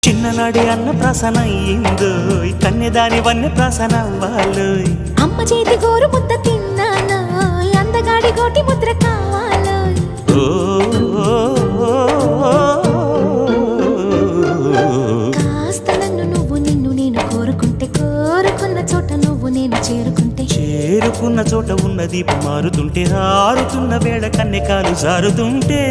చిన్ననాడి అన్న ప్రాసన అయ్యిందో కన్యదాని వన్నె ప్రాసన అవ్వాలో అమ్మ చేతి గోరు ముద్ద తిన్నాను అందగాడి గోటి ముద్ర కావాలో కాస్త నన్ను నువ్వు నిన్ను నేను కోరుకుంటే కోరుకున్న చోట నువ్వు నేను చేరుకున్న చోట ఉన్న దీపం మారుతుంటే ఆరుతున్న వేళ కన్నె కాలు జారుతుంటే